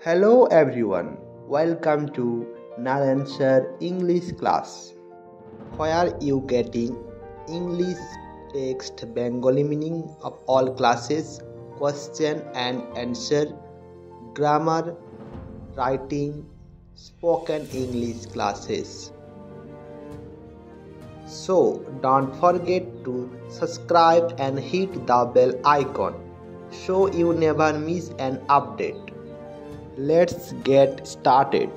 Hello everyone, welcome to Narayan English class, where you getting English text Bengali meaning of all classes, question and answer, grammar, writing, spoken English classes. So don't forget to subscribe and hit the bell icon so you never miss an update. Let's get started.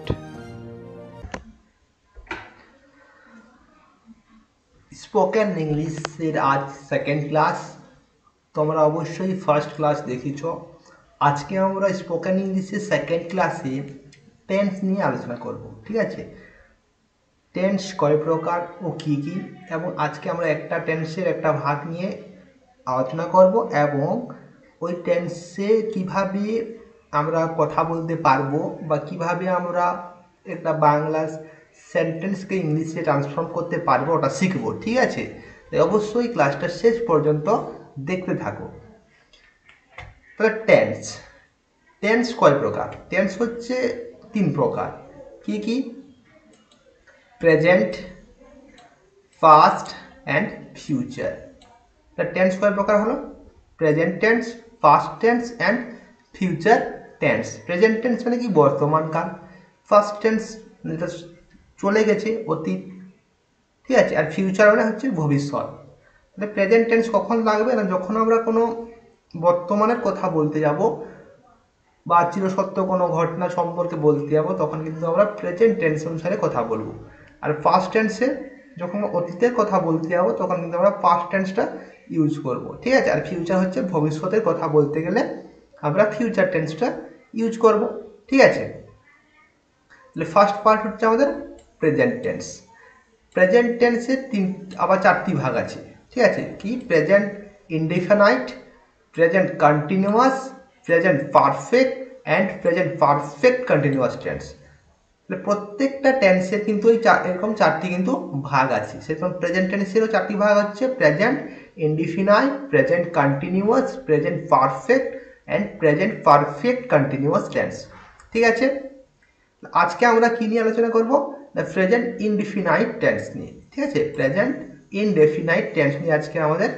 Spoken ইংলিশের আজ second class. তোমরা অবশ্যই first class দেখিছো। আজকে আমরা spoken ইংলিশের second ক্লাসে tense নিয়ে আলোচনা করব, ঠিক আছে? টেন্স কয় প্রকার ও কি কি, এবং আজকে আমরা একটা টেন্সের একটা ভাগ নিয়ে আলোচনা করব এবং ওই টেন্সে কিভাবে আমরা কথা বলতে পারবো বা কিভাবে আমরা একটা বাংলা সেন্টেন্সকে ইংলিশে ট্রান্সফর্ম করতে পারবো ওটা শিখবো, ঠিক আছে? তাই অবশ্যই ক্লাসটা শেষ পর্যন্ত দেখতে থাকো। তাহলে টেন্স টেন্স কয় প্রকার? টেন্স হচ্ছে তিন প্রকার। কি কি? Present, past and future. Tense কয় প্রকার হলো? Present tense, past tense and future tense. Present tense মানে কি? বর্তমান কাল। পাস্ট টেন্স যেটা চলে গেছে, অতীত, ঠিক আছে? আর ফিউচার মানে হচ্ছে ভবিষ্যৎ। মানে প্রেজেন্ট টেন্স কখন লাগবে না? যখন আমরা কোনো বর্তমানের কথা বলতে যাব বা চিরসত্য কোনো ঘটনা সম্পর্কে বলতে যাব, তখন কিন্তু আমরা প্রেজেন্ট টেন্স অনুসারে কথা বলবো। আর পাস্ট টেন্সে যখন অতীতের কথা বলতে যাব, তখন কিন্তু আমরা পাস্ট টেন্সটা ইউজ করব, ঠিক আছে? আর ফিউচার হচ্ছে ভবিষ্যতের কথা বলতে গেলে আমরা ফিউচার টেন্সটা ইউজ করব, ঠিক আছে? তাহলে ফার্স্ট পার্ট হচ্ছে আমাদের প্রেজেন্ট টেন্স। প্রেজেন্ট টেন্সের আবার চারটি ভাগ আছে, ঠিক আছে? কি? Present indefinite, present continuous, present perfect and present perfect continuous tense. প্রত্যেকটা টেন্সের কিন্তু এরকম চারটি কিন্তু ভাগ আছে। সেরকম প্রেজেন্ট টেন্সেরও চারটি ভাগ হচ্ছে present indefinite, present continuous, present perfect and present perfect continuous tense, ঠিক আছে? আজকে আমরা কি নিয়ে আলোচনা করব? দ্য প্রেজেন্ট ইনডিফিনাইট টেন্স নিয়ে, ঠিক আছে? প্রেজেন্ট ইনডেফিনাইট টেন্স নিয়ে আজকে আমাদের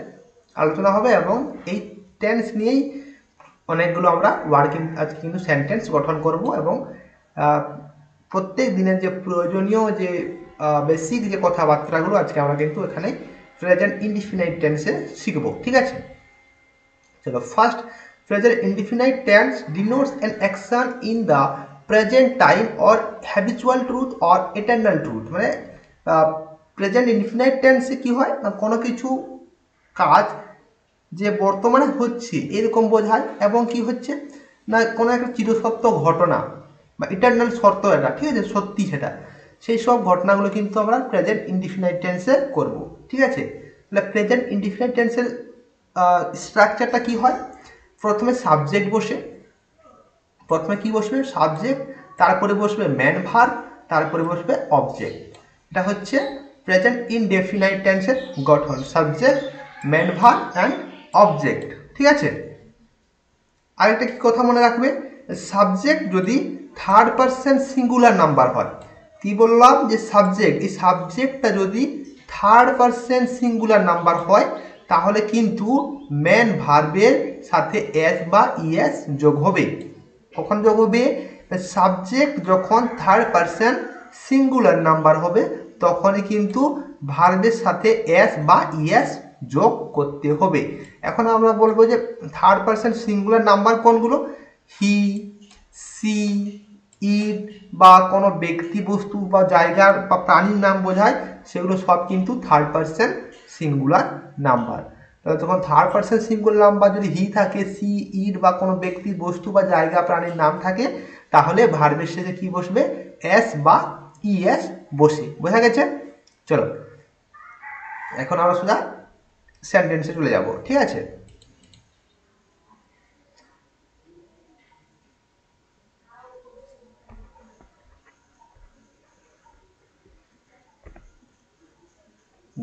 আলোচনা হবে এবং এই টেন্স নিয়েই অনেকগুলো আমরা ওয়ার্কিং আজকে কিন্তু সেন্টেন্স গঠন করব এবং প্রত্যেক দিনের যে প্রয়োজনীয় যে বেসিক যে কথাবার্তাগুলো আজকে আমরা কিন্তু এখানে প্রেজেন্ট ইনডিফিনাইট টেন্সে শিখব, ঠিক আছে? চলো, first, present indefinite tense denotes an action in the present time or habitual truth or eternal truth. মানে প্রেজেন্ট ইনডিফিনাইট টেন্সে কি হয় না, কোনো কিছু কাজ যে বর্তমানে হচ্ছে এরকম বোঝায়, এবং কি হচ্ছে না, কোনো একটা চিরসত্য ঘটনা বা ইটারনাল শর্ত, এটা ঠিক আছে, সত্যি সেটা, সেই সব ঘটনাগুলো কিন্তু আমরা প্রেজেন্ট ইনডিফিনাইট টেন্সে করব, ঠিক আছে? তাহলে প্রেজেন্ট ইনডিফিনাইট টেন্সের স্ট্রাকচারটা কি হয়? প্রথমে সাবজেক্ট বসে, প্রথমে কি বসবে? সাবজেক্ট, তারপরে বসবে ম্যান ভার্ব, তারপরে বসবে অবজেক্ট। এটা হচ্ছে প্রেজেন্ট ইনডেফিনাইট টেন্সের গঠন, subject, man verb and object, ঠিক আছে? আরেকটা কি কথা মনে রাখবে? সাবজেক্ট যদি থার্ড পারসন সিঙ্গুলার নাম্বার হয়, কি বললাম? যে সাবজেক্ট, এই সাবজেক্টটা যদি থার্ড পারসন সিঙ্গুলার নাম্বার হয়, তাহলে কিন্তু ম্যান ভার্বের সাথে এস বা ইএস যোগ হবে। কখন যোগ হবে? সাবজেক্ট যখন থার্ড পারসন সিঙ্গুলার নাম্বার হবে, তখনই কিন্তু ভার্বের সাথে এস বা ইএস যোগ করতে হবে। এখন আমরা বলবো যে থার্ড পারসন সিঙ্গুলার নাম্বার কোনগুলো? হি, সি, ইট, বা কোনো ব্যক্তি, বস্তু বা জায়গার বা প্রাণীর নাম বোঝায়, সেগুলো সব কিন্তু থার্ড পারসন সিঙ্গুলার নাম্বার। তাহলে তখন থার্ড পারসন সিঙ্গুলার নাম্বার যদি হি থাকে, সি, ইট বা কোনো ব্যক্তি, বস্তু বা জায়গা, প্রাণীর নাম থাকে, তাহলে ভার্বের শেষে কি বসবে? এস বা ইএস বসে। বোঝা গেছে? চলো, এখন আমরা সোজা সেন্টেন্সে চলে যাব, ঠিক আছে?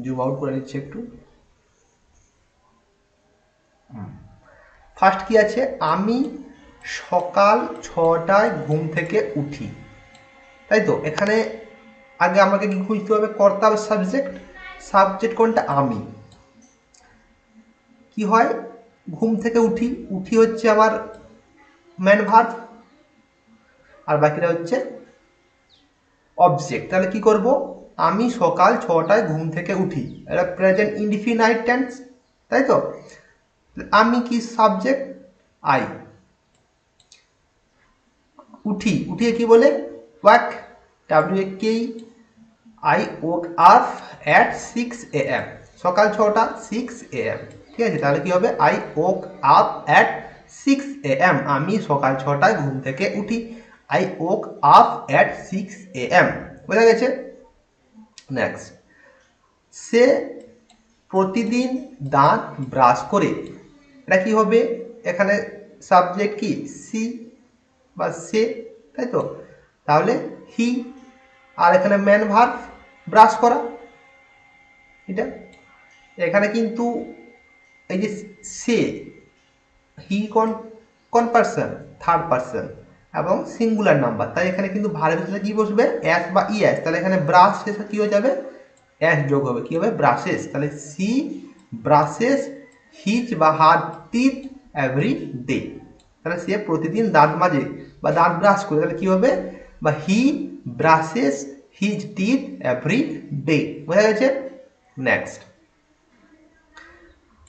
জুম আউট করে নিচ্ছি একটু। ফার্স্ট কি আছে? আমি সকাল 6টায় ঘুম থেকে উঠি, তাই তো। এখানে আগে আমাকে কি খুঁজতে হবে, কর্তা বা সাবজেক্ট। সাবজেক্ট কোনটা, আমি। কি হয়, ঘুম থেকে উঠি, উঠি হচ্ছে আমার মেন ভার্ব, আর বাকিটা হচ্ছে অবজেক্ট। তাহলে কি করব, আমি সকাল 6টায় ঘুম থেকে উঠি, এটা প্রেজেন্ট ইনডিফিনাইট টেন্স, তাই তো। আমি কি সাবজেক্ট, আই। উঠি, উঠিয়ে কি বলে, walk, WAK, I woke up at 6 AM, সকাল 6টা 6 AM, ঠিক আছে। তাহলে কি হবে, I woke up at 6 AM, আমি সকাল 6টায় ঘুম থেকে উঠি। I woke up at 6 AM, বোঝা গেছে। নেক্সট, সে প্রতিদিন দাঁত ব্রাশ করে, এটা কি হবে, এখানে সাবজেক্ট কি, সি বা সে, তাই তো। তাহলে হি, আর এখানে ম্যান ভার্ব ব্রাশ করা, এটা। এখানে কিন্তু এই যে সে, হি কোন কোন পার্সন, থার্ড পার্সন এবং সিঙ্গুলার নাম্বার, তাই এখানে কিন্তু ভার্বের সাথে কি বসবে, এস বা ইএস। তাহলে এখানে ব্রাশ শেষে কি হয়ে যাবে, এস যোগ হবে, কি হবে, ব্রাশেস। তাহলে সি ব্রাশেস হিজ বা হার টিথ এভরি ডে, তাহলে সে প্রতিদিন দাঁত মাজে বা দাঁত ব্রাশ করে, তাহলে কি হবে, বা he brushes his teeth every day, বোঝা গেছে। নেক্সট,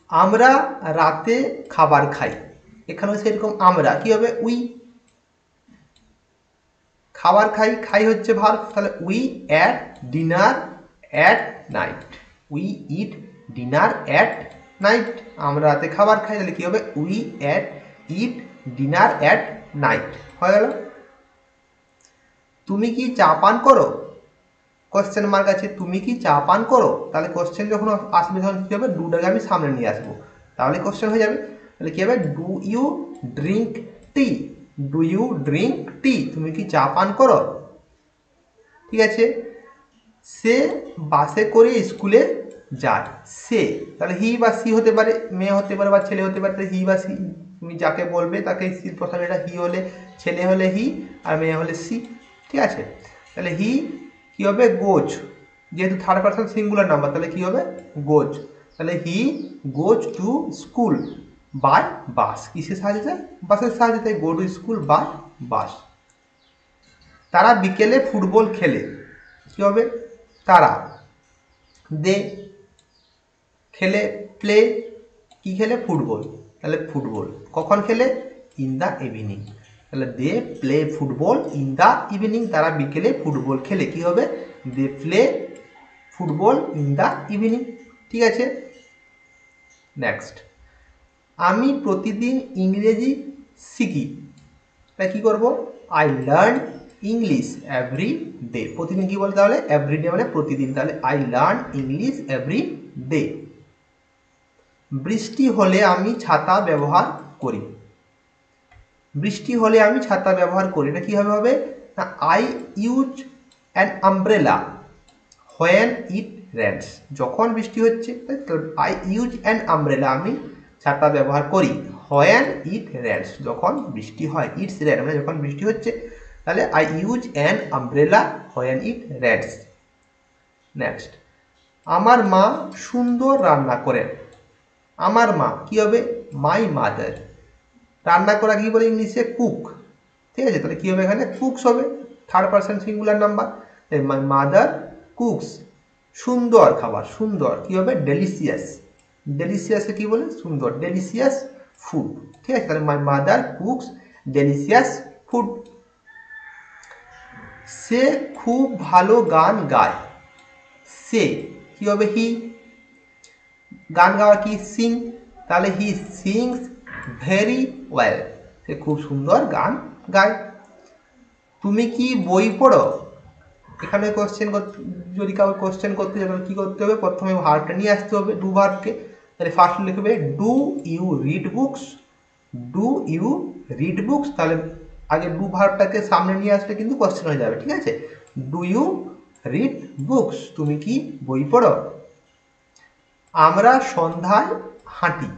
আমরা রাতে খাবার খাই, এখানেও সেরকম আমরা, কি হবে, উই। খাবার খাই, খাই হচ্ছে ভার্ব, তাহলে we at dinner at night, we eat dinner at night, আমরা রাতে খাবার খাই, তাহলে কি হবে, we at it dinner at night, হয়ে গেল। তুমি কি চা পান করো, কোশ্চেন মার্ক আছে, তুমি কি চা পান করো, তাহলে কোশ্চেন যখন আসবে তখন কি হবে, ডুটাকে আমি সামনে নিয়ে আসবো, তাহলে কোশ্চেন হয়ে যাবে। তাহলে কি হবে, do you drink tea, do you drink tea, তুমি কি চা পান করো, ঠিক আছে। সে বাসে করে স্কুলে যায়, সে, তাহলে হি বা সি হতে পারে, মেয়ে হতে পারে বা ছেলে হতে পারে, হি বা সি, তুমি যাকে বলবে তাকে সির প্রথমে, এটা হি হলে, ছেলে হলে হি, আর মেয়ে হলে সি, ঠিক আছে। তাহলে হি কি হবে, গোজ, যেহেতু থার্ড পারসন সিঙ্গুলার নাম্বার, তাহলে কি হবে, গোজ। তাহলে he goes to school by bus, কিসের সাহায্যে, বাসের সাহায্যে, তাই go to school by bus. তারা বিকেলে ফুটবল খেলে, কি হবে, তারা, দে, খেলে প্লে, কি খেলে, ফুটবল, তাহলে ফুটবল, কখন খেলে, ইন দ্য ইভিনিং, তাহলে they play football in the evening, তারা বিকেলে ফুটবল খেলে, কি হবে, they play football in the evening, ঠিক আছে। নেক্সট, আমি প্রতিদিন ইংরেজি শিখি, তাই কি করব, I learn English every day, প্রতিদিন কি বলে, তাহলে এভরি ডে মানে প্রতিদিন, তাহলে I learn English every day. বৃষ্টি হলে আমি ছাতা ব্যবহার করি, বৃষ্টি হলে আমি ছাতা ব্যবহার করি, এটা কিভাবে হবে, না I use an umbrella when it Reigns, যখন বৃষ্টি হচ্ছে, আই ইউজ অ্যান আমব্রেলা, আমি ছাতা ব্যবহার করি, হোয়েন ইট রেন্স, যখন বৃষ্টি হয়, ইটস রেন মানে যখন বৃষ্টি হচ্ছে, তাহলে I use an umbrella when it Reigns. Next, আমার মা সুন্দর রান্না করেন, আমার মা, কি হবে, মাই মাদার, রান্না করা কি বলে ইংলিশে, কুক, ঠিক আছে। তাহলে কি হবে, এখানে কুকস হবে, থার্ড পারসন সিঙ্গুলার নাম্বার, মাই মাদার কুকস, সুন্দর খাবার, সুন্দর, কি হবে, ডেলিশিয়াস, ডেলিশিয়াসে কি বলে, সুন্দর, ডেলিশিয়াস ফুড, ঠিক আছে। তাহলে my mother cooks delicious food. সে খুব ভালো গান গায়, সে, কি হবে, হি, গান গাওয়া কি, সিং, তাহলে হি সিংস ভেরি ওয়েল, সে খুব সুন্দর গান গায়। তুমি কি বই পড়ো, এখানে কোশ্চেন, যদি কাউকে কোশ্চেন করতে যাবে কি করতে হবে, প্রথমে ভার্বটা নিয়ে আসতে হবে, ডু ভার্বকে, তাহলে ফার্স্ট লিখবে do you read books, do you read books, তাহলে আগে ডু ভার্বটাকে সামনে নিয়ে আসলে কিন্তু কোশ্চেন হয়ে যাবে, ঠিক আছে। ডু ইউ রিড বুকস, তুমি কি বই পড়ো। আমরা সন্ধ্যায় হাঁটি,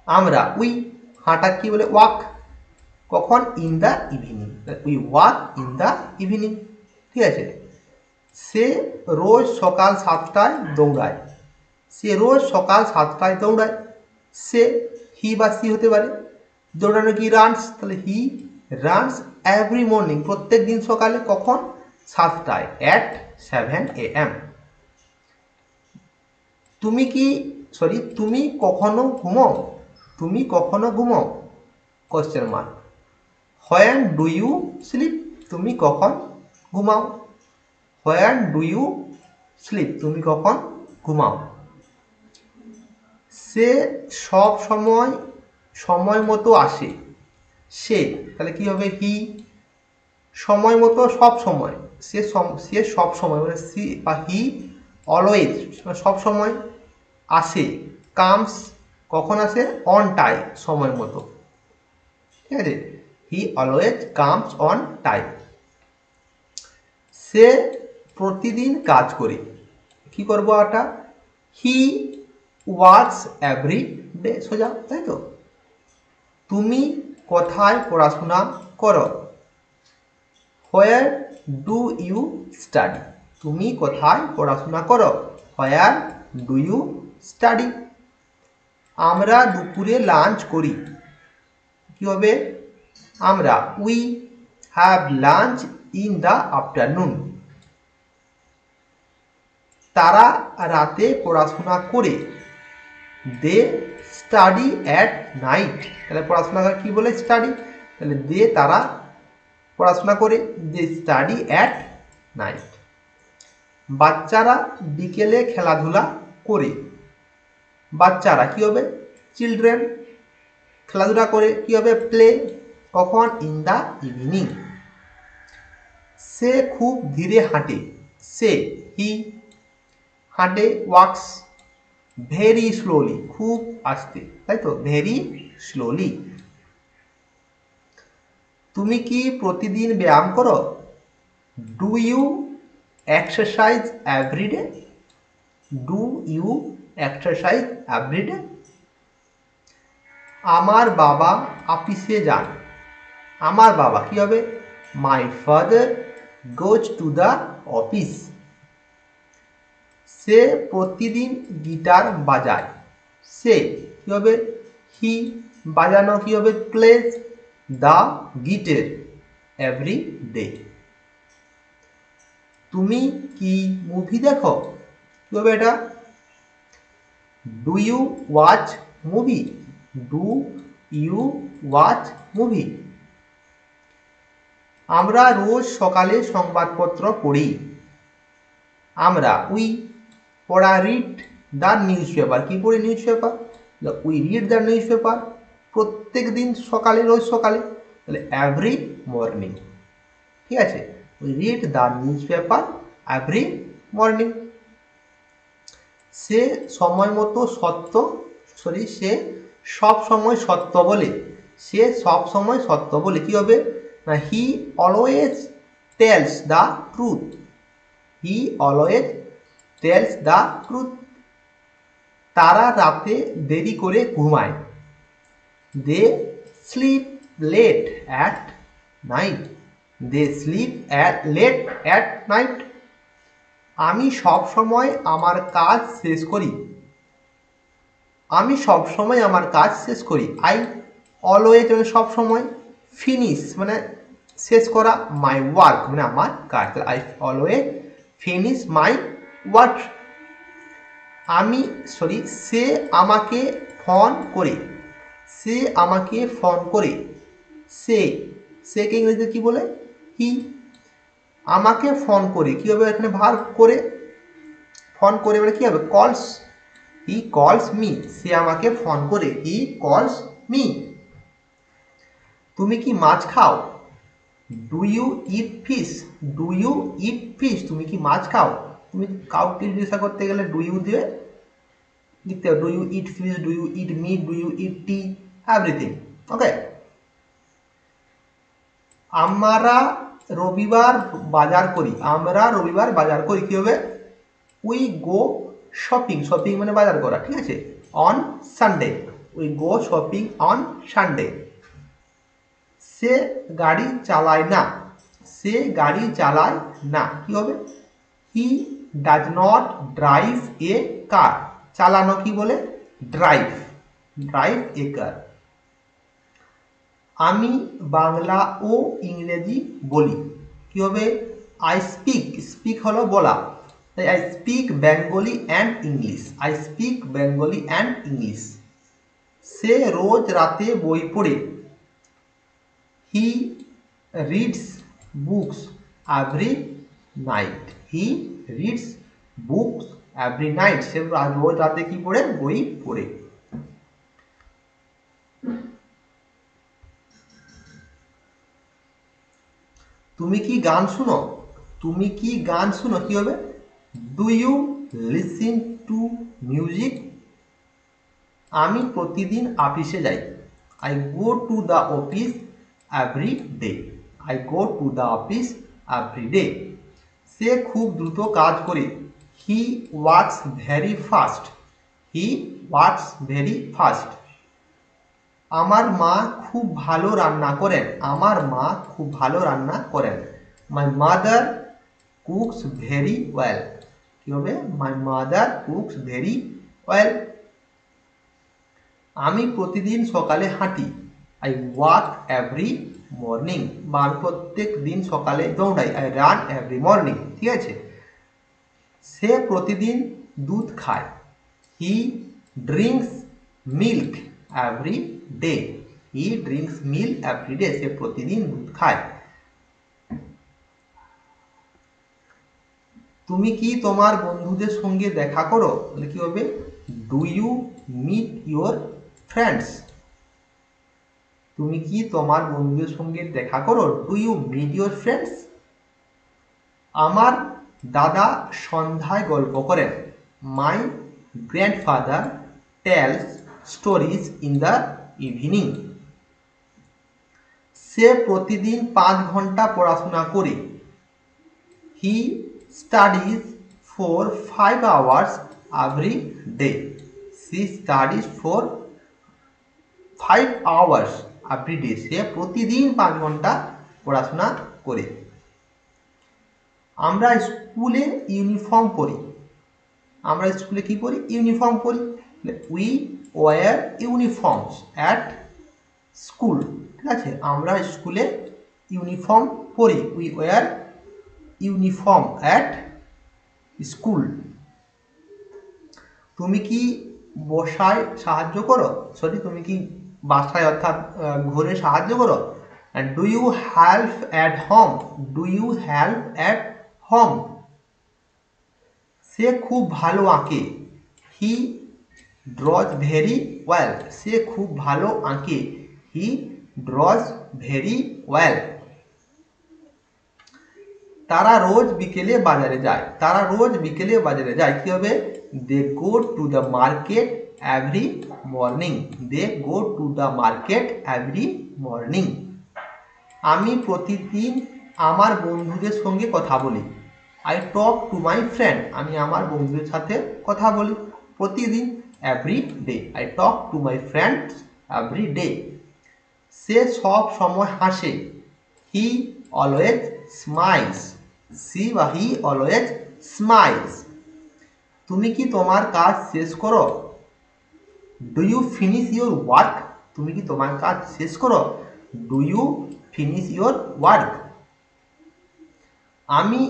আমরা, উই, হাঁটা কি বলে ওয়াক, কখন in the evening, we walk in the evening, ঠিক আছে। সে রোজ সকাল 7টায় দৌড়ায়, সে রোজ সকাল 7টায় দৌড়ায়, সে হি বা সি হতে পারে। দৌড়ানো কি রানস, তাহলে হি রানস এভরি মর্নিং, প্রত্যেক দিন সকালে, কখন 7টায়, at 7 AM। তুমি কখনো ঘুমো, তুমি কখনো ঘুমো, question mark. When do you sleep, তুমি কখন ঘুমাও, হোয়েন ডু ইউ স্লিপ, তুমি কখন ঘুমাও। সে সব সময় সময় মতো আসে, সে তাহলে কি হবে হি, সময় মতো সব সময়, সে সব সময় মানে সি বা হি অলওয়েজ সব সময় আসে, কামস কখন আসে, অন টাইম সময় মতো, ঠিক আছে। He always comes on time. সে প্রতিদিন কাজ করে, কি করবো এটা, হি ওয়ার্কস এভরি ডে, সোজা, তাই তো। তুমি কোথায় পড়াশোনা করো, হোয়ার ডু ইউ স্টাডি, তুমি কোথায় পড়াশোনা করো, হোয়ার ডু ইউ স্টাডি। আমরা দুপুরে লাঞ্চ করি, কি হবে, আমরা we have lunch in the afternoon. তারা রাতে পড়াশোনা করে, দে স্টাডি অ্যাট নাইট, তাহলে পড়াশোনা কি বলে স্টাডি, তাহলে তারা পড়াশোনা করে, দে স্টাডি অ্যাট নাইট। বাচ্চারা বিকেলে খেলাধুলা করে, বাচ্চারা কি হবে, চিলড্রেন, খেলাধুলা করে, কি হবে, প্লে, কখন ইন দ্য ইভিনিং। সে খুব ধীরে হাঁটে, সে হি হাঁটে, ওয়াক্স ভেরি স্লোলি, খুব আস্তে, তাই তো, ভেরি স্লোলি। তুমি কি প্রতিদিন ব্যায়াম করো, do you exercise everyday, do you exercise everyday. আমার বাবা অফিসে যান, আমার বাবা কি হবে, my father goes to the office. সে প্রতিদিন গিটার বাজায়, সে কি হবে, হি বাজানো কি হবে, plays the guitar every day. তুমি কি মুভি দেখো, কি হবে এটা, do you watch movie, do you watch movie. আমরা রোজ সকালে সংবাদপত্র পড়ি, আমরা উই পড়া, রিড দ্য নিউজ পেপার, কি পড়ি, news paper, we read the news paper, প্রত্যেক দিন সকালে, রোজ সকালে, তাহলে এভরি মর্নিং, ঠিক আছে, we read the newspaper every morning. সে সময় মতো সে সব সময় সত্য বলে, সে সব সময় সত্য বলে, কি হবে না, he always tells the truth, he always tells the truth. তারা রাতে দেরি করে ঘুমায়, they sleep late at night, they sleep late at night. আমি সব সময় আমার কাজ শেষ করি, আমি সব সময় আমার কাজ শেষ করি, আই অলওয়েজ মানে সব সময়, ফিনিশ মানে শেষ করা, মাই ওয়ার্ক মানে আমার কাজ, I always finish my work. সে আমাকে ফোন করে, সে আমাকে ফোন করে, সেকে ইংরেজিতে কি বলে, হি। আমাকে ফোন করে, কি হবে এখানে ভার্ব করে, ফোন করে মানে কি হবে, কলস, হি কলস মি, সে আমাকে ফোন করে, হি কলস মি। তুমি কি মাছ খাও, do you eat fish, do you eat fish, তুমি কি মাছ খাও। তুমি কাউকে জিজ্ঞাসা করতে গেলে ডু ইউ দিয়ে লিখতে হবে, do you eat fish, do you eat meat, do you eat tea, everything, okay. আমরা রবিবার বাজার করি, আমরা রবিবার বাজার করি, কি হবে, উই গো শপিং, শপিং মানে বাজার করা, ঠিক আছে, on Sunday, we go shopping on Sunday. সে গাড়ি চালায় না, সে গাড়ি চালায় না, কি হবে? He does not drive a car. চালানো কি বলে? Drive, drive a car. আমি বাংলা ও ইংরেজি বলি, কি হবে? আই স্পিক, স্পিক হলো বলা, তাই I speak Bengali and English, I speak Bengali and English. সে রোজ রাতে বই পড়ে, he reads books every night, he reads books every night. সে রোজ রাতে কি পড়ে? বই পড়ে। তুমি কি গান শুনো? তুমি কি গান শুনো, কি হবে? Do you listen to music? আমি প্রতিদিন অফিসে যাই, I go to the office every day, I go to the office every day. সে খুব দ্রুত কাজ করে, he works very fast, he works very fast. আমার মা খুব ভালো রান্না করেন, আমার মা খুব ভালো রান্না করেন। My mother cooks very well, কি হবে? মাই মাদার কুকস ভেরি ওয়েল। আমি প্রতিদিন সকালে হাঁটি, আই ওয়াক এভরি মর্নিং, বা আমি প্রত্যেক দিন সকালে দৌড়াই, আই রান এভরি মর্নিং, ঠিক আছে? সে প্রতিদিন দুধ খায়, he drinks milk every day, he drinks milk every day. সে প্রতিদিন দুধ খায়। তুমি কি তোমার বন্ধুদের সঙ্গে দেখা করো, তাহলে কি হবে? Do you meet your friends? তুমি কি তোমার বন্ধুদের সঙ্গে দেখা করো? Do you meet your friends? আমার দাদা সন্ধ্যায় গল্প করেন, my grandfather tells stories in the evening. সে প্রতিদিন 5 ঘন্টা পড়াশোনা করে, he studies for 5 hours every day, she studies for 5 hours every day। সে প্রতিদিন 5 ঘন্টা পড়াশোনা করে। আমরা স্কুলে ইউনিফর্ম পরি, আমরা স্কুলে কি পরি? ইউনিফর্ম পরি। We were uniforms at school, ঠিক আছে? আমরা স্কুলে ইউনিফর্ম পরি, we were uniform at school. তুমি কি বসায় সাহায্য করো? তুমি কি বাসায় অর্থাৎ ঘরে সাহায্য করো? Do you help at home, do you help at home. সে খুব ভালো আঁকে, হি ড্রজ ভেরি ওয়েল, সে খুব ভালো আঁকে, হি ড্রজ ভেরি ওয়েল। তারা রোজ বিকেলে বাজারে যায়, তারা রোজ বিকেলে বাজারে যায়, কি হবে? They go to the market every morning, they go to the market every morning. আমি প্রতিদিন আমার বন্ধুদের সঙ্গে কথা বলি, I talk to my friend, আমি আমার বন্ধুদের সাথে কথা বলি প্রতিদিন, every day, I talk to my friends every day. সে সব সময় হাসে, হি অলওয়েজ স্মাইলস, সি বা হি অলওয়েজ স্মাইলস। তুমি কি তোমার কাজ শেষ করো? Do you finish your work, তুমি কি তোমার কাজ শেষ করো? Do you finish your work. আমি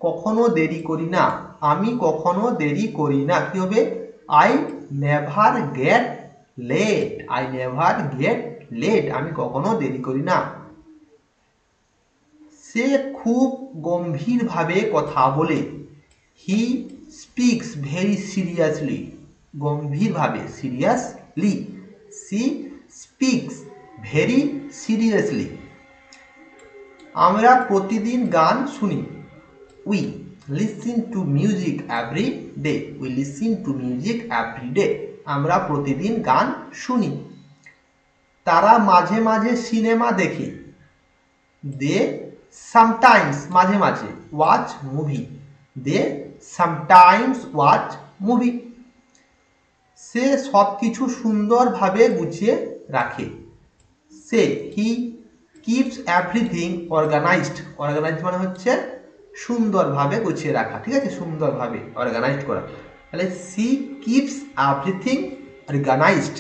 কখনো দেরি করি না, আমি কখনো দেরি করি না, কি হবে? I never get late, I never get late, আমি কখনো দেরি করি না। সে খুব গম্ভীরভাবে কথা বলে, হি স্পিক্স ভেরি সিরিয়াসলি, গম্ভীরভাবে, seriously, she speaks very seriously. আমরা প্রতিদিন গান শুনি, we listen to music every day, we listen to music every day. আমরা প্রতিদিন গান শুনি। তারা মাঝে মাঝে সিনেমা দেখে, দে সামটাইমস, মাঝে মাঝে, watch movie, they sometimes watch movie. সে সব কিছু সুন্দরভাবে গুছিয়ে রাখে। সে he keeps everything organized. Organized মানে হচ্ছে সুন্দরভাবে গুছিয়ে রাখা, ঠিক আছে, সুন্দরভাবে অর্গানাইজড করা। তাহলে সি কিপস এভরিথিং অর্গানাইজড,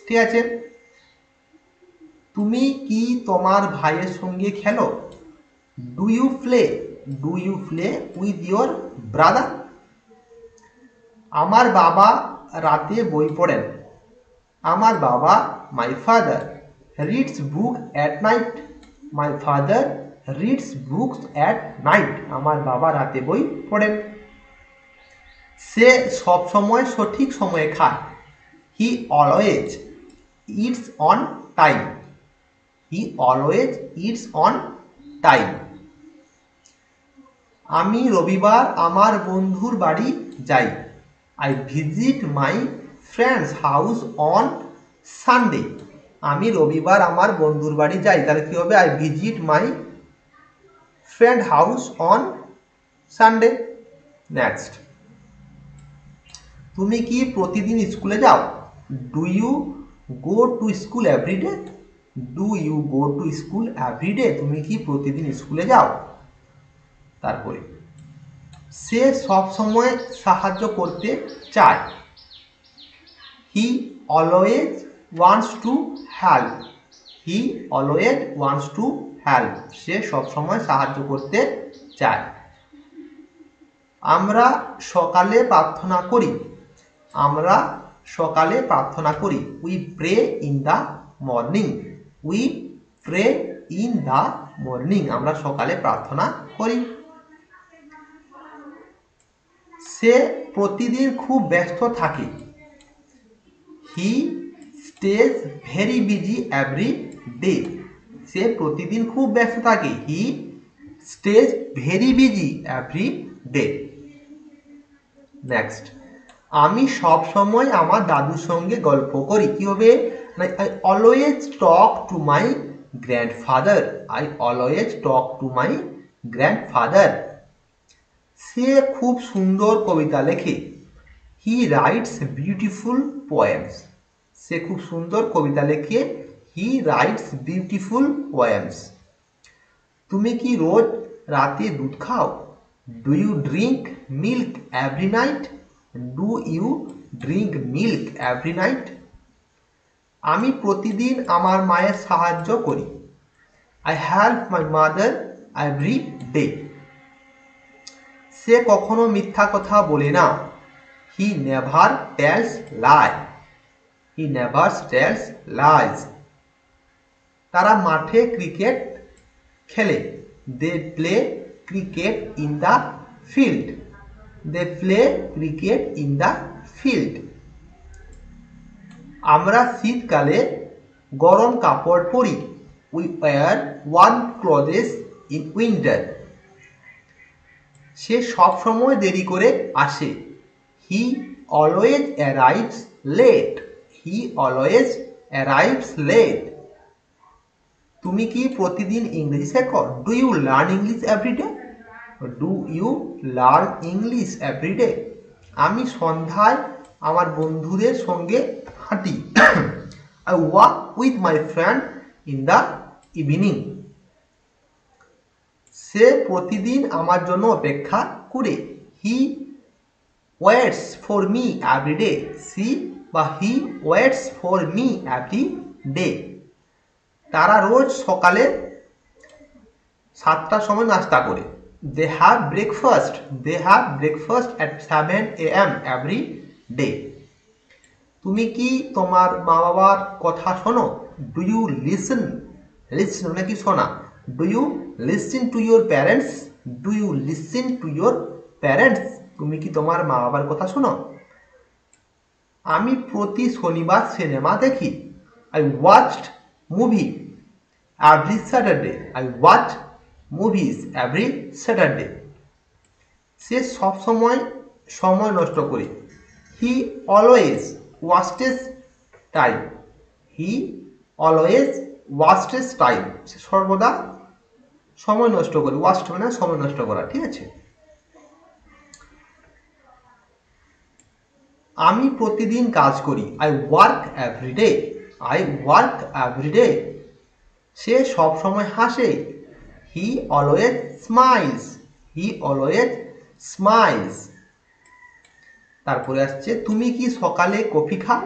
ঠিক আছে। তুমি কি তোমার ভাইয়ের সঙ্গে খেলো? Do you play with your brother? আমার বাবা রাতে বই পড়েন। আমার বাবা my father reads book at night. My father reads books at night. আমার বাবা রাতে বই পড়েন। সে সব সময় সঠিক সময়ে খায়। He always eats on time. He always eats on time. আমি রবিবার আমার বন্ধুর বাড়ি যাই। I visit my friend's house on Sunday. আমি রবিবার আমার বন্ধুর বাড়ি যাই, তাহলে কি হবে? I visit my friend house on Sunday. Next, তুমি কি প্রতিদিন স্কুলে যাও? Do you go to school everyday? Do you go to school everyday? তুমি কি প্রতিদিন স্কুলে যাও? তারপরে সে সব সময় সাহায্য করতে চায়। He always wants to help. He always wants to help. সে সব সময় সাহায্য করতে চায়। আমরা সকালে প্রার্থনা করি। আমরা সকালে প্রার্থনা করি। We pray in the morning. We pray in the morning. আমরা সকালে প্রার্থনা করি। সে প্রতিদিন খুব ব্যস্ত থাকে। He stays very busy every day. সে প্রতিদিন খুব ব্যস্ত থাকে। He stays very busy every day. Next, আমি সব সময় আমার দাদুর সঙ্গে গল্প করি। কি হবে? I always talk to my grandfather. I always talk to my grandfather. সে খুব সুন্দর কবিতা লেখে। He writes beautiful poems. সে খুব সুন্দর কবিতা লেখে। He writes beautiful poems. তুমি কি রোজ রাতে দুধ খাও? Do you drink milk every night? Do you drink milk every night? আমি প্রতিদিন আমার মায়ের সাহায্য করি। I help my mother every day. সে কখনো মিথ্যা কথা বলে না। He never tells lie. He never tells lies. তারা মাঠে ক্রিকেট খেলে। They play cricket in the field. They play cricket in the field. আমরা শীতকালে গরম কাপড় পরি। We wear warm clothes in winter. সে সব সময় দেরি করে আসে। He always arrives late. He always arrives late. তুমি কি প্রতিদিন ইংরেজি শেখো? Do you learn English everyday? Do you learn English everyday? আমি সন্ধ্যায় আমার বন্ধুদের সঙ্গে হাঁটি। I walk with my friend in the evening. সে প্রতিদিন আমার জন্য অপেক্ষা করে। He waits for me everyday. She বা he waits for me every day. তারা রোজ সকালে 7টার সময় নাস্তা করে। They have breakfast. They have breakfast at 7 AM every day. তুমি কি তোমার মা বাবার কথা শোনো? Do you listen? লিসন মানে কি শোনা। Do you listen to your parents? Do you listen to your parents? তুমি কি তোমার মা বাবার কথা শোনো? আমি প্রতি শনিবার সিনেমা দেখি। I watched movie every Saturday. I watch movies every Saturday. সে সবসময় সময় নষ্ট করে। He always wastes time. He always wastes time. সে সর্বদা সময় নষ্ট করে। ওয়াস্ট মানে সময় নষ্ট করা, ঠিক আছে। আমি প্রতিদিন কাজ করি। I work every day. I work every day. সে সব সময় হাসে। He always smiles. He always smiles. তারপরে আসছে, তুমি কি সকালে কফি খাও?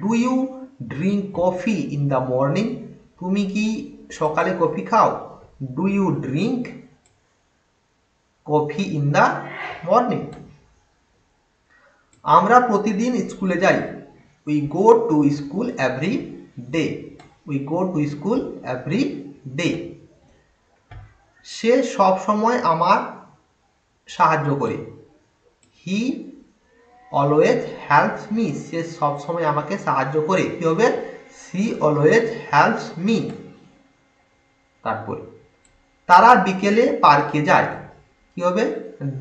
Do you drink coffee in the morning? তুমি কি সকালে কফি খাও? Do you drink coffee in the morning? আমরা প্রতিদিন স্কুলে যাই। We go to school every day. We go to school every day. সে সব সময় আমার সাহায্য করে। He always helps me. সে সব সময় আমাকে সাহায্য করে। কি হবে? She always helps me. তারপরে, তারা বিকেলে পার্কে যায়। কি হবে?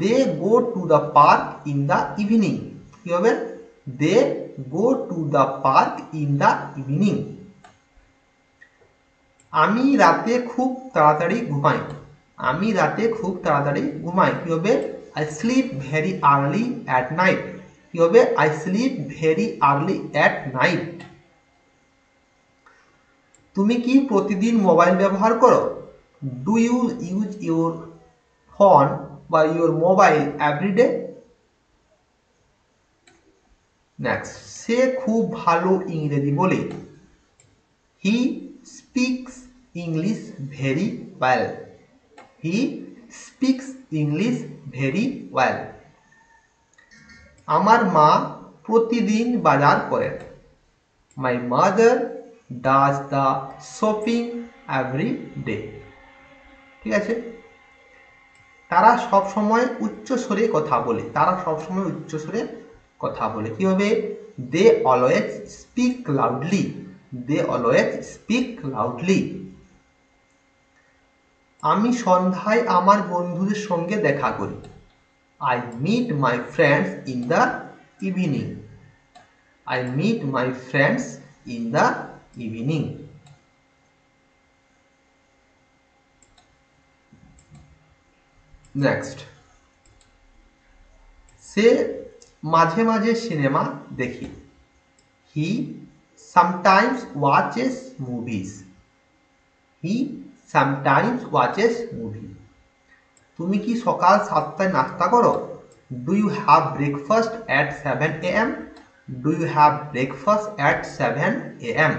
They go to the park in the evening. কি হবে? They go to the park in the evening. আমি রাতে খুব তাড়াতাড়ি ঘুমাই। আমি রাতে খুব তাড়াতাড়ি ঘুমাই। কি হবে? I sleep very early at night. কি হবে? I sleep very early at night. তুমি কি প্রতিদিন মোবাইল ব্যবহার করো? Do you use your phone বা ইউর মোবাইল এভরিডে? নেক্সট, সে খুব ভালো ইংরেজি বলে। He speaks English very well. He speaks English very well. আমার মা প্রতিদিন বাজার করেন। My mother does the shopping every day. ঠিক আছে। তারা সব সময় উচ্চ স্বরে কথা বলে। তারা সব সময় উচ্চ স্বরে কথা বলে। কি হবে? They always speak loudly. They always speak loudly. আমি সন্ধ্যায় আমার বন্ধুদের সঙ্গে দেখা করি। I meet my friends in the evening. I meet my friends in the evening. Next, সে মাঝে মাঝে সিনেমা দেখে। He sometimes watches movies. He sometimes watches movie. তুমি কি সকাল 7টায় নাস্তা করো? Do you have breakfast at 7 AM? Do you have breakfast at 7 AM?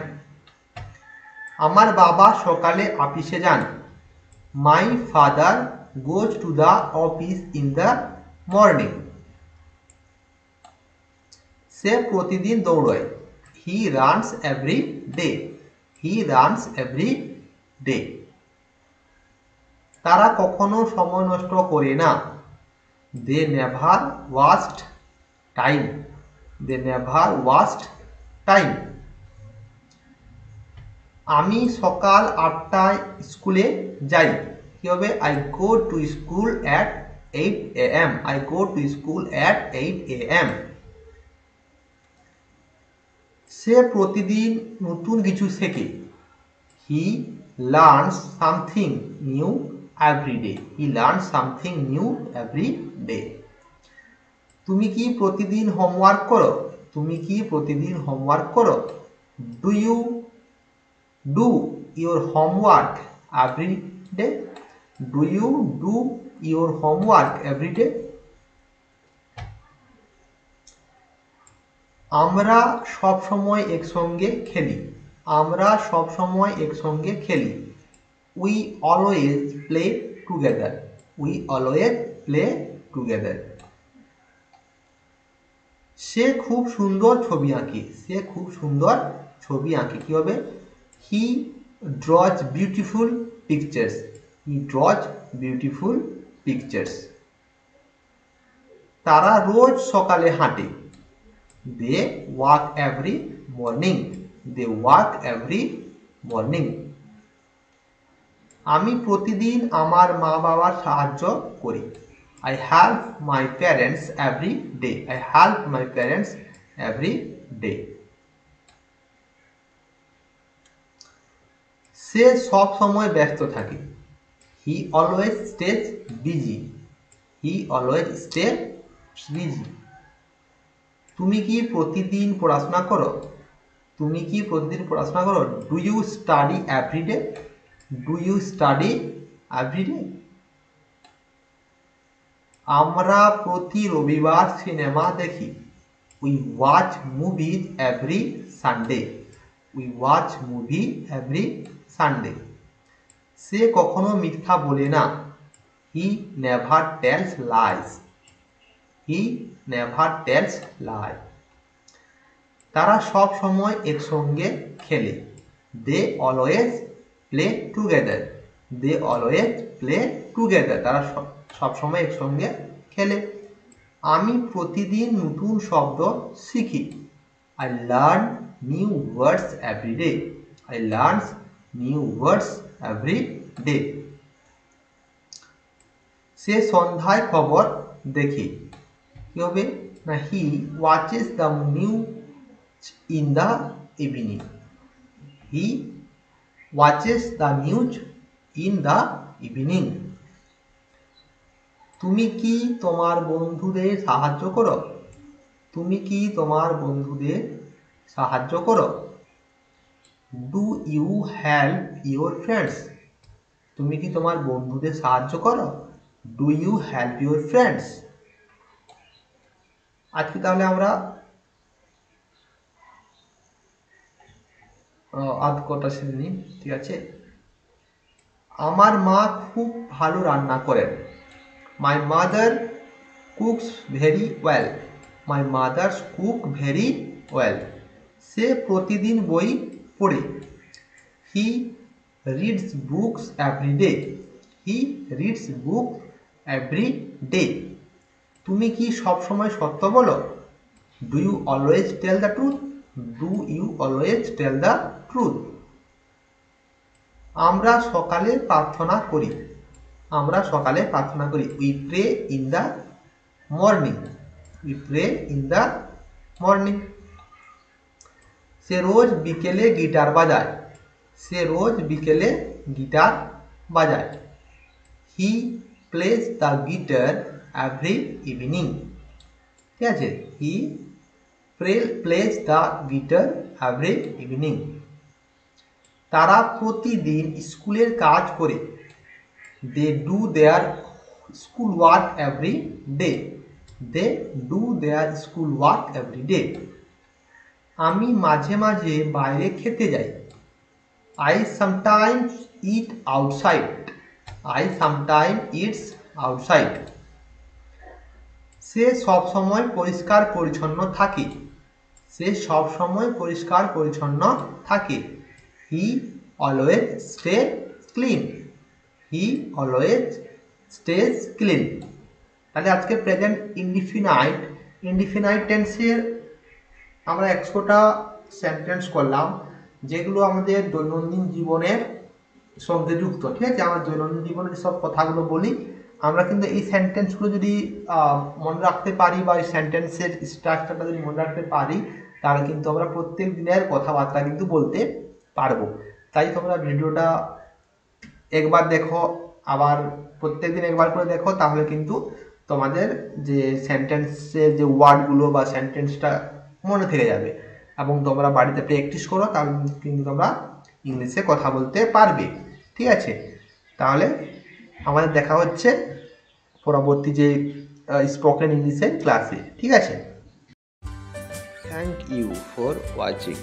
আমার বাবা সকালে অফিসে যান। My father goes to the office in the morning. সে প্রতিদিন দৌড়ায়। He runs every day. He runs every day. তারা কখনো সময় নষ্ট করে না। They never waste time. They never waste time. আমি সকাল 8টায় স্কুলে যাই। কি হবে? I go to school at 8 AM। I go to school at 8 AM। সে প্রতিদিন নতুন কিছু শেখে। He learns something new every day. He learns something new every day. তুমি কি প্রতিদিন হোমওয়ার্ক করো? তুমি কি প্রতিদিন হোমওয়ার্ক করো? Do you do your homework every day? Do you do your homework every day? আমরা সব সময় একসঙ্গে খেলি। আমরা সব সময় একসঙ্গে খেলি। We always play together. We always play together. সে খুব সুন্দর ছবি আঁকে। সে খুব সুন্দর ছবি আঁকে। কি হবে? He draws beautiful pictures. He draws beautiful pictures. তারা রোজ সকালে হাঁটে। They walk every morning. They walk every morning. আমি প্রতিদিন আমার মা বাবার সাহায্য করি। I help my parents every day. I help my parents every day. সে সব সময় ব্যস্ত থাকে। He always stays busy. He always stays busy. তুমি কি প্রতিদিন পড়াশোনা করো? তুমি কি প্রতিদিন পড়াশোনা করো? Do you study everyday? Do you study everyday? আমরা প্রতি রবিবার সিনেমা দেখি। We watch movie every Sunday. We watch movie every Sunday. সে কখনো মিথ্যা বলে না। He never tells lies. He never tells lie. তারা সব সময় একসঙ্গে খেলে। They always play together. They always play together. তারা সব সময় একসঙ্গে খেলে। আমি প্রতিদিন নতুন শব্দ শিখি। I learn new words every day. I learn new words every day. সে সন্ধ্যায় খবর দেখে। কি হবে না, he watches the news in the evening. He watches the news in the evening. তুমি কি তোমার বন্ধুদের সাহায্য করো? তুমি কি তোমার বন্ধুদের সাহায্য করো? Do you help your friends? তুমি কি তোমার বন্ধুদের সাহায্য করো? Do you help your friends? আজকে তাহলে আমরা আধ কটা শুনে নিই, ঠিক আছে? আমার মা খুব ভালো রান্না করেন। My mother cooks very well. My mother's cook very well. সে প্রতিদিন বই পড়ে। He reads books every day. He reads book every day. তুমি কি সবসময় সত্য বলো? Do you always tell the truth? Do you always tell the truth? আমরা সকালে প্রার্থনা করি। আমরা সকালে প্রার্থনা করি। We pray in the morning. We pray in the morning. সে রোজ বিকেলে গিটার বাজায়। সে রোজ বিকেলে গিটার বাজায়। He plays the guitar every evening. ঠিক আছে, he plays the guitar every evening. তারা প্রতিদিন স্কুলের কাজ করে। They do their school work every day. They do their school work every day. আমি মাঝে মাঝে বাইরে খেতে যাই। I sometimes eat outside. I sometime eats outside. সে সব সময় পরিষ্কার পরিচ্ছন্ন থাকে। সে সব সময় পরিষ্কার পরিচ্ছন্ন থাকে। He always stay clean. He always stage clean. তাহলে আজকে প্রেজেন্ট ইনডিফিনাইট ইনডিফিনাইট টেন্সের আমরা 100টা সেন্টেন্স করলাম, যেগুলো আমাদের দৈনন্দিন জীবনের সঙ্গে যুক্ত। ঠিক আছে, আমরা দৈনন্দিন জীবনে যেসব কথাগুলো বলি, আমরা কিন্তু এই সেন্টেন্সগুলো যদি মনে রাখতে পারি বা এই সেন্টেন্সের স্ট্রাকচারটা যদি মনে রাখতে পারি, তাহলে কিন্তু আমরা প্রত্যেক দিনের কথাবার্তা কিন্তু বলতে পারবো। তাই তোমরা ভিডিওটা একবার দেখো, আবার প্রত্যেকদিন একবার করে দেখো, তাহলে কিন্তু তোমাদের যে সেন্টেন্সের যে ওয়ার্ডগুলো বা সেন্টেন্সটা মনে থেকে যাবে এবং তোমরা বাড়িতে প্র্যাকটিস করো, তাহলে কিন্তু তোমরা ইংলিশে কথা বলতে পারবে। ঠিক আছে, তাহলে আমাদের দেখা হচ্ছে পরবর্তী যে স্পোকেন ইংলিশের ক্লাসে। ঠিক আছে, Thank you for watching.